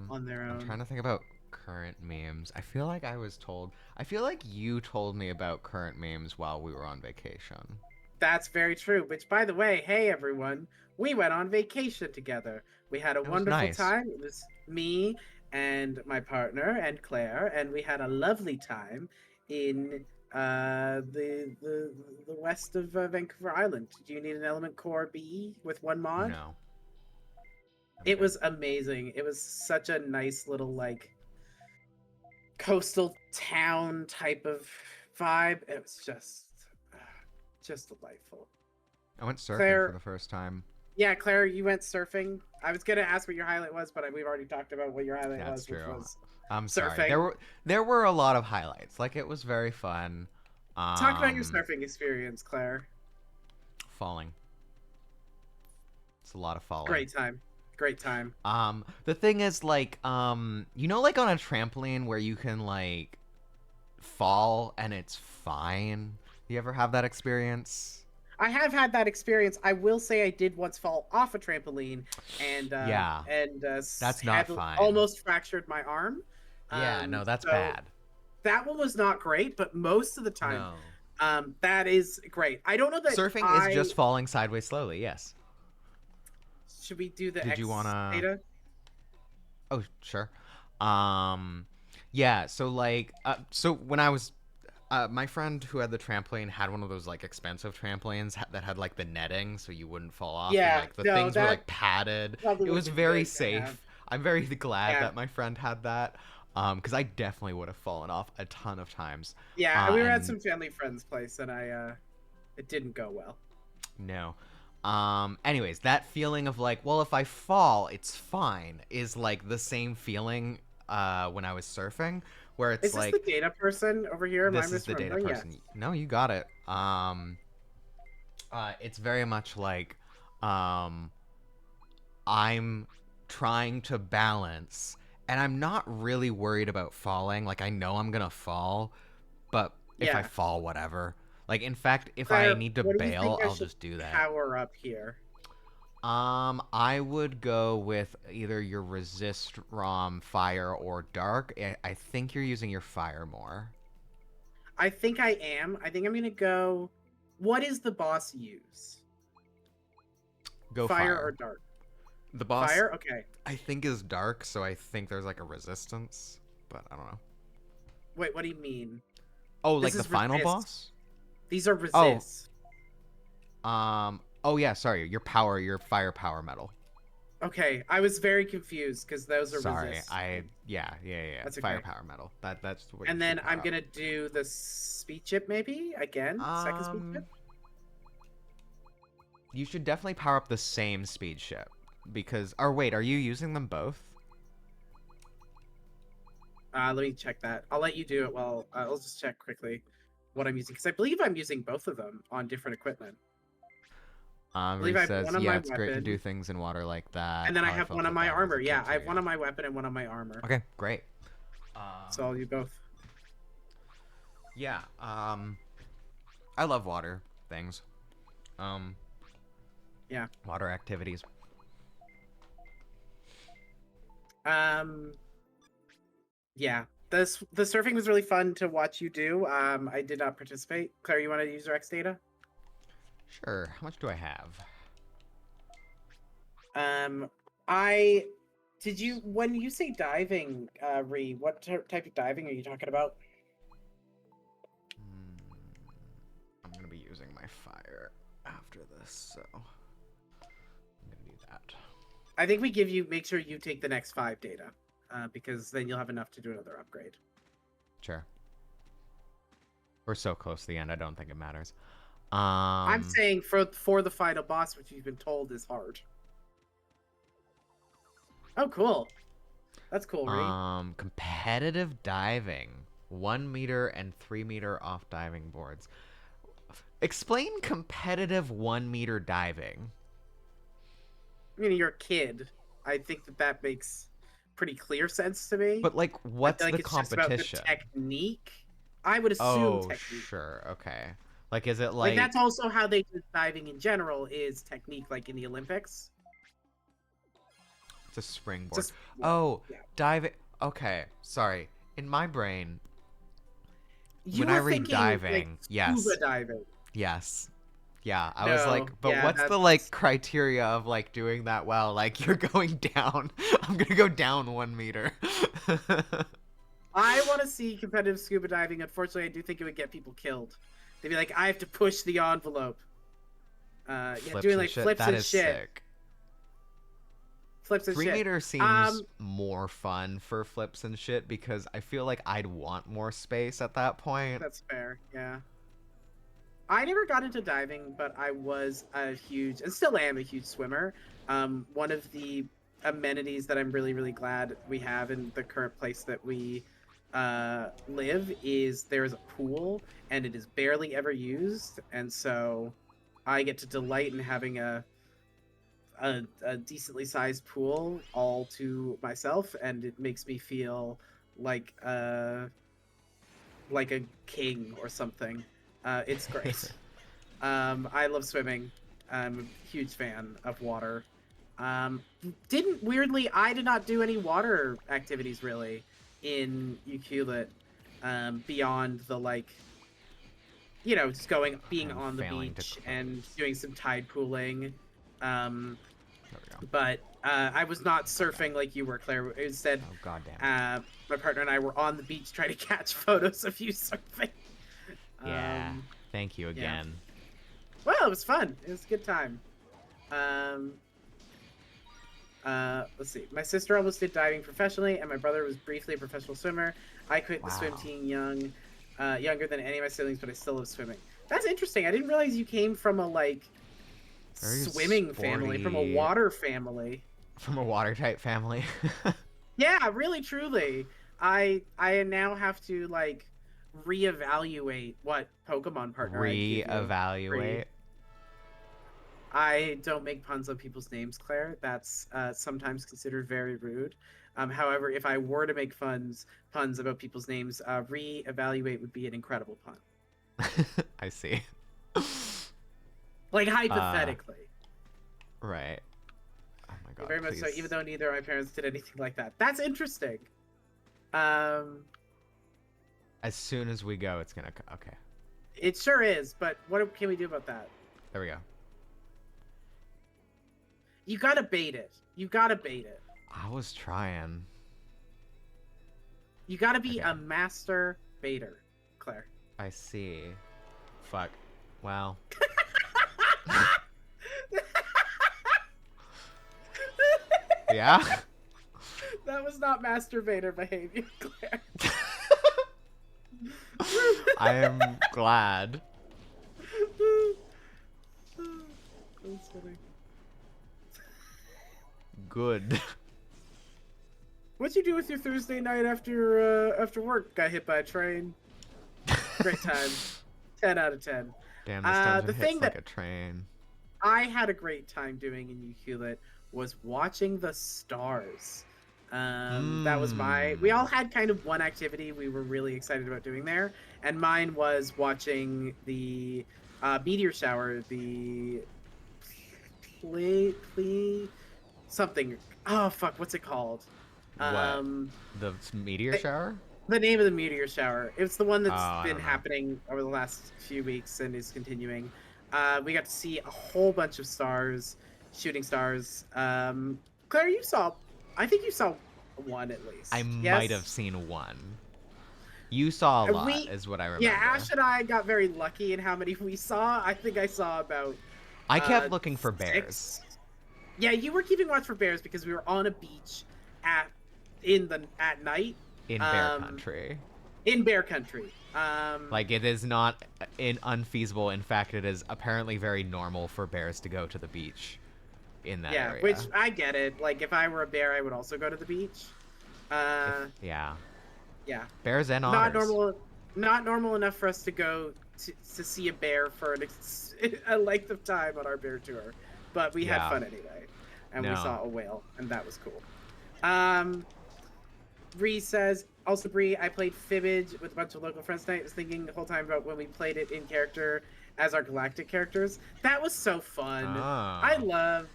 on their I'm trying own. to think about current memes. I feel like I was told. I feel like you told me about current memes while we were on vacation. That's very true. Which, by the way, hey everyone, we went on vacation together. We had a It was wonderful nice. time. It was me and my partner and Claire, and we had a lovely time in the west of Vancouver Island. Do you need an Element Core B with one mod? No, I'm It good. was amazing. It was such a nice little like coastal town type of vibe. It was just delightful. I went surfing for Claire, the first time. yeah, Claire, you went surfing. I was gonna ask what your highlight was, but we've already talked about what your highlight That's was, which true. was I'm sorry. There surfing. were there were a lot of highlights. Like it was very fun. Talk about your Um, surfing experience, Claire. falling. It's a lot of falling. Great time. Great time. The thing is, like, you know, like on a trampoline where you can like fall and it's fine. You ever have that experience? I have had that experience. I will say I did once fall off a trampoline Yeah, that's not had fine. almost fractured my arm. Yeah, no, that's So bad. that one was not great, but most of the time, No. that is great. I don't know that Surfing is I just falling sideways slowly, yes. should we do the Did you X wanna? data? Oh, sure. Um, yeah. So like, so when I was, my friend who had the trampoline had one of those like expensive trampolines that had like the netting so you wouldn't fall off, and Yeah, like the no, things were that like padded. probably It would have was been very good to have. safe. I'm very glad Yeah, that my friend had that, because I definitely would have fallen off a ton of times. yeah. We were at And some family friend's place, and it didn't go well. no. Anyways, that feeling of like, well, if I fall, it's fine is like the same feeling when I was surfing, where it's Is this the like data person over here? Am I this is the data misremembering? Yes. person. No, you got it. It's very much like um I'm trying to balance and I'm not really worried about falling. Like I know I'm gonna fall, but if I Yeah. fall, whatever. Like in fact, if I Claire, need to what do you think bail, I I'll should just do that. power up here? I would go with either your resist ROM fire or dark. I think you're using your fire more. I think I am. I think I'm gonna go. What is the boss use? Go Fire or fire. dark? The boss Fire. Okay. I think is dark, so I think there's like a resistance, but I don't know. Wait. What do you mean? Oh, This like the is final resist. boss? These are Oh, resists. oh yeah, sorry. Your power, your firepower metal. Okay, I was very confused because those are Sorry, resist. yeah. That's okay. Firepower metal. That's what you And should then power I'm up. gonna do the speed chip maybe again, second speed chip. Um, you should definitely power up the same speed ship because. Or wait, are you using them both? Let me check that. I'll let you do it while I'll just check quickly what I'm using because I believe I'm using both of them on different equipment. I Where believe he I have says, one on yeah, my it's great to do weapon, things in water like that. and then I How I have felt one on about my diving as a armor. kid Yeah, I too. have one Yeah. on my weapon and one on my armor. Okay, great. So I'll do both. Yeah. I love water things. Um, Yeah. water activities. Um. Yeah. The surfing was really fun to watch you do. I did not participate. Claire, you want to use Rex data? Sure. How much do I have? Um, I did you when you say diving, Ree, what type of diving are you talking about? Hmm, I'm gonna be using my fire after this, so I'm gonna do that. I think we give you make sure you take the next 5 data, because then you'll have enough to do another upgrade. Sure. We're so close to the end. I don't think it matters. I'm saying for the final boss, which you've been told is hard. Oh, cool. That's cool, Ree. Competitive diving. 1 meter and 3 meter off diving boards. Explain competitive 1 meter diving. I mean, you're a kid. I think that makes pretty clear sense to me. But like, I what's feel like the it's just about the competition? technique. I would assume Oh, technique. sure. Okay. Like, is it Like that's like also how they do diving in general is technique, like in the Olympics. it's a springboard? Just well, Oh, yeah. diving. Okay, sorry. In my brain, You when I were read thinking like diving, scuba yes, diving. yes, yeah. I was No, like, but yeah, what's the that's. like criteria of like doing that well? Like, you're going down. I'm gonna go down 1 meter. I want to see competitive scuba diving. Unfortunately, I do think it would get people killed. They'd be like, I have to push the envelope. Yeah, Flips doing and like shit. flips That and is shit, sick. flips and Three shit. meter seems Um, more fun for flips and shit because I feel like I'd want more space at that point. that's fair. Yeah. I never got into diving, but I was a huge, and still am a huge swimmer. One of the amenities that I'm really, really glad we have in the current place that we live is there is a pool, and it is barely ever used, and so I get to delight in having a decently sized pool all to myself, and it makes me feel like like a king or something. It's great. I love swimming. I'm a huge fan of water. Didn't weirdly, I did not do any water activities really in Ucluelet, beyond the like, just going, being I'm on the failing to beach and close. doing some tide pooling. Um, There we go. but I was not Okay. surfing like you were, Claire. Instead, Oh, god damn it. uh, my partner and I were on the beach trying to catch photos of you surfing. Yeah. Um, Thank you yeah. again. Well, it was fun. It was a good time. Um, let's see. My sister almost did diving professionally, and my brother was briefly a professional swimmer. I quit the swim Wow. team younger than any of my siblings, but I still love swimming. That's interesting. I didn't realize you came from a like Very swimming family, from a sporty. water family. From a water type family. Yeah, really, truly. I now have to like reevaluate what Pokemon partner I'd give you. Reevaluate. I don't make puns on people's names, Claire. That's sometimes considered very rude. However, if I were to make puns about people's names, re-evaluate would be an incredible pun. I see. Like Uh, hypothetically. right. Oh my god, Very much so, even please. though neither of my parents did anything like that. That's interesting. Um, As soon as we go, it's gonna. Okay. it sure is, but what can we do about that? There we go. You gotta bait it. You gotta bait it. I was trying. You gotta be Okay. a master baiter, Claire. I see. Fuck. Well. Yeah? That was not masturbator behavior, Claire. I am glad. That's funny. Good. What'd you do with your Thursday night after work? Got hit by a train. Great time. 10 out of 10. Damn, this dungeon The hits thing like that a train. I had a great time doing in Ukulele was watching the stars. That was we Mmm. all had kind of one activity we were really excited about doing there, and mine was watching the meteor shower, the play something. Oh fuck, what's it called? What? Um, The meteor it- shower? the name of the meteor shower. It's the one Oh, that's I been don't know. happening over the last few weeks and is continuing. We got to see a whole bunch of stars, shooting stars. Claire, I think you saw one at I least. might have Yes. seen one. You saw a lot, We, is what I yeah, remember. Ash and I got very lucky in how many we saw. I think I saw about I kept uh looking for bears 6. Yeah, you were keeping watch for bears because we were on a beach at at night. in bear Um, country. in bear country. Like, it is not unfeasible. In fact, it is apparently very normal for bears to go to the beach in that Yeah, which area. I get it. Like if I were a bear, I would also go to the beach. If Uh, yeah, yeah, bears and not otters. normal, not normal enough for us to go to see a bear for a length of time on our bear tour, but we had Yeah. fun anyway, and we No. saw a whale, and that was cool. Um, Bree says also Bree, I played Fibbage with a bunch of local friends tonight. I was thinking the whole time about when we played it in character as our galactic characters. That was so fun. I Oh. love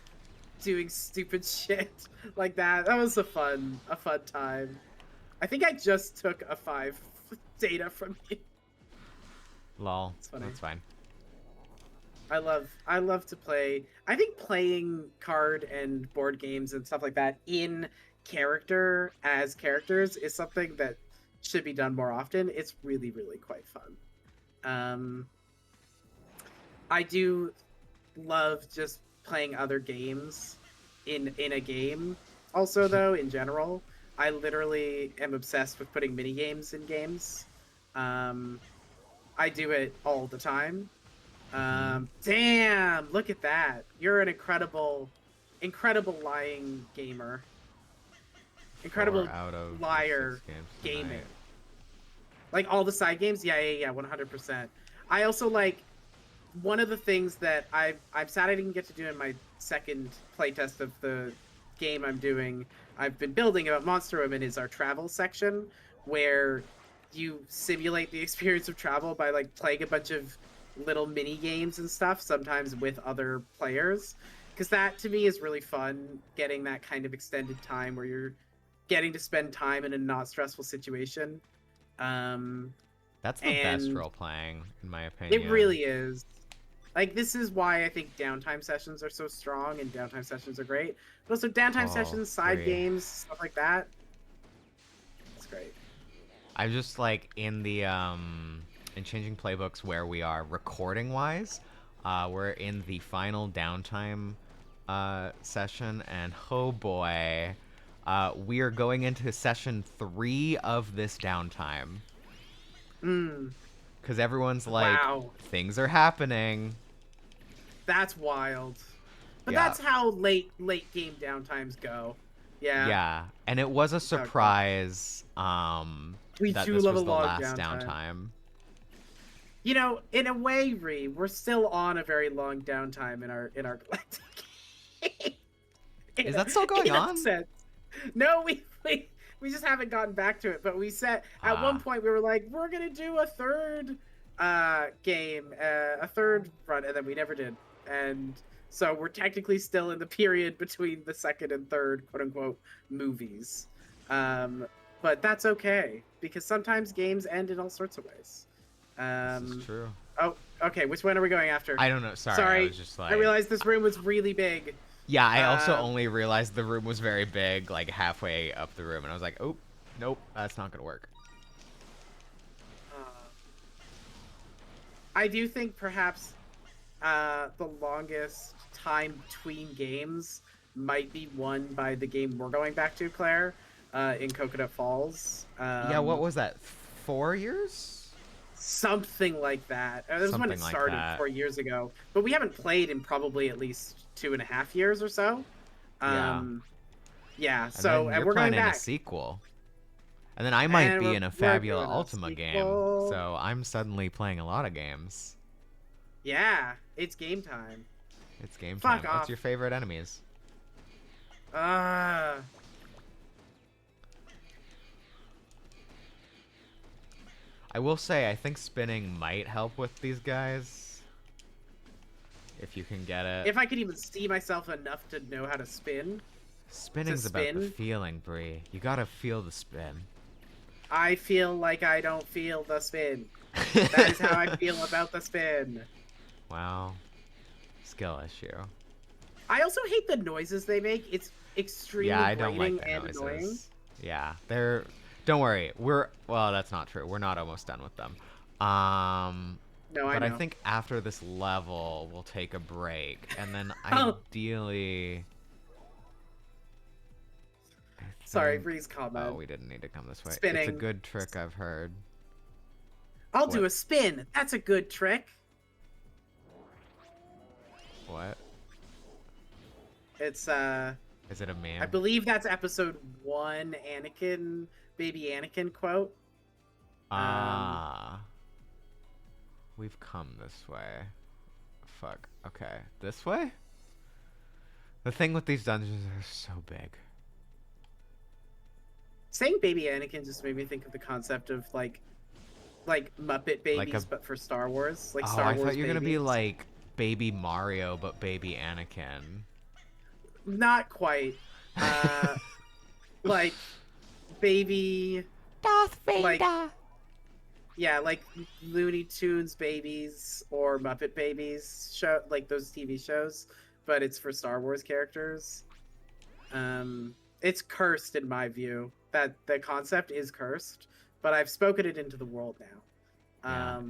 doing stupid shit like that. That was a fun time. I think I just took a 5 data from you. Lol. It's funny. That's fine. I love to play. I think playing card and board games and stuff like that in character as characters is something that should be done more often. It's really quite fun. Um I do love just playing other games in a game. Also, though, in general, I literally am obsessed with putting mini games in games. Um, I do it all the time. Hmm. Damn, look at that! You're an incredible lying gamer. 4 Incredible out of the 6 liar games tonight. gaming. Like all the side games, yeah, 100%. I also like one of the things that I'm sad I didn't get to do in my second playtest of the game I'm doing. I've been building about Monster Women is our travel section where you simulate the experience of travel by like playing a bunch of little mini games and stuff, sometimes with other players. Because that to me is really fun, getting that kind of extended time where you're getting to spend time in a not stressful situation. Um, That's the best and role playing, in my it opinion. really is. Like this is why I think downtime sessions are so strong and downtime sessions are great. But also downtime Oh, sessions, side agree. games, stuff like that. It's great. I'm just like in changing playbooks where we are recording wise. We're in the final downtime session, and oh boy, we are going into session 3 of this downtime Mm, because everyone's like, wow. things are happening. That's wild. But Yeah, that's how late game downtimes go. Yeah, yeah, and it was a that's how it goes. surprise We that do this love a was the long last downtime. downtime. You know, in a way, Ree, we're still on a very long downtime in our galactic Is that still going in a on? sense. No, we just haven't gotten back to it. But we said at one Ah, point we were like, we're gonna do a third game, a third run, and then we never did. And so we're technically still in the period between the second and third quote unquote movies. Um, but that's okay because sometimes games end in all sorts of ways. this is Um, true. oh, okay. Which one are we going after? I don't know. Sorry, I was Sorry, just I like, realized this room was really big. yeah. I also Um, only realized the room was very big, like halfway up the room, and I was like, oh, nope, that's not gonna work. uh, I do think perhaps the longest time between games might be won by the game we're going back to, Claire, in Coconut Falls. Yeah, what was that? 4 years? Something like that. That was when it Something like started that. 4 years ago, but we haven't played in probably at least 2.5 years or so. Yeah. Um, yeah. And then And you're we're going planning a back, sequel. And then I might and be we're in a we're Fabula doing a Ultima game. sequel. So I'm suddenly playing a lot of games. Yeah, it's game time. It's game Fuck time. What's off. your favorite enemies? Uh, I will say, I think spinning might help with these guys. If you can get it. if I could even see myself enough to know how to spin, Spinning's about the feeling, Bree. You gotta feel the spin. I feel like I don't feel the spin. That is how I feel about the spin. Wow. Skill issue. I also hate the noises they make. It's extremely Yeah, I don't like grating the and noises. annoying. Yeah, they're. Don't worry, well, that's not true. We're not almost done with them. No, I But I know. think after this level, we'll take a break, and then Oh, ideally, I sorry, think. Bree's Oh, comment. we didn't need to come this way. It's a Spinning. good trick I've heard. I'll do What? a spin. That's a good trick. What? It's Is it a I meme? believe that's episode 1 Anakin, baby Anakin quote. Um Ah. We've come this way. Fuck. Okay. This way? The thing with these dungeons are so big. Saying baby Anakin just made me think of the concept of like Muppet Like a. babies but for Star Wars, like Oh, Star I thought Wars you were gonna be babies. like Baby Mario, but Baby Anakin. Not quite. Uh like baby Darth like Vader. yeah, like Looney Tunes babies or Muppet babies show, like those TV shows, but it's for Star Wars characters. It's cursed in my view. That the concept is cursed, but I've spoken it into the world now.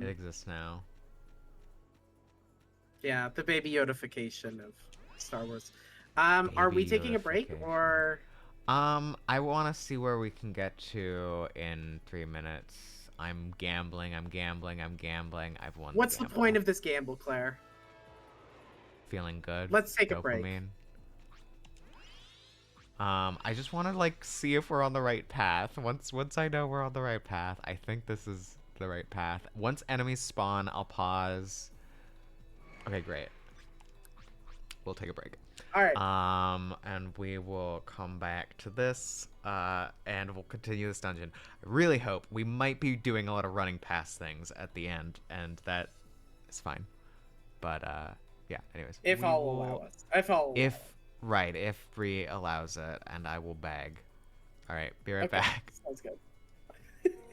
Yeah, it exists now. Yeah, the baby Yodification of Star Wars. Are we Baby taking a break Yodification. or I want to see where we can get to in 3 minutes. I'm gambling. I'm gambling. I'm gambling. I've won what's the the gamble. point of this gamble, Claire? Feeling good. Let's take a break. Dopamine. I just want to like see if we're on the right path. Once I know we're on the right path, I think this is the right path. Once enemies spawn, I'll pause. Okay, great. We'll take a break. All right. And we will come back to this, and we'll continue this dungeon. I really hope we might be doing a lot of running past things at the end, and that is fine. But yeah. Anyways, If we I'll will- allow us. If I'll allow if us. right, if Bree allows it, and I will beg. All right, be right Okay, back. sounds good.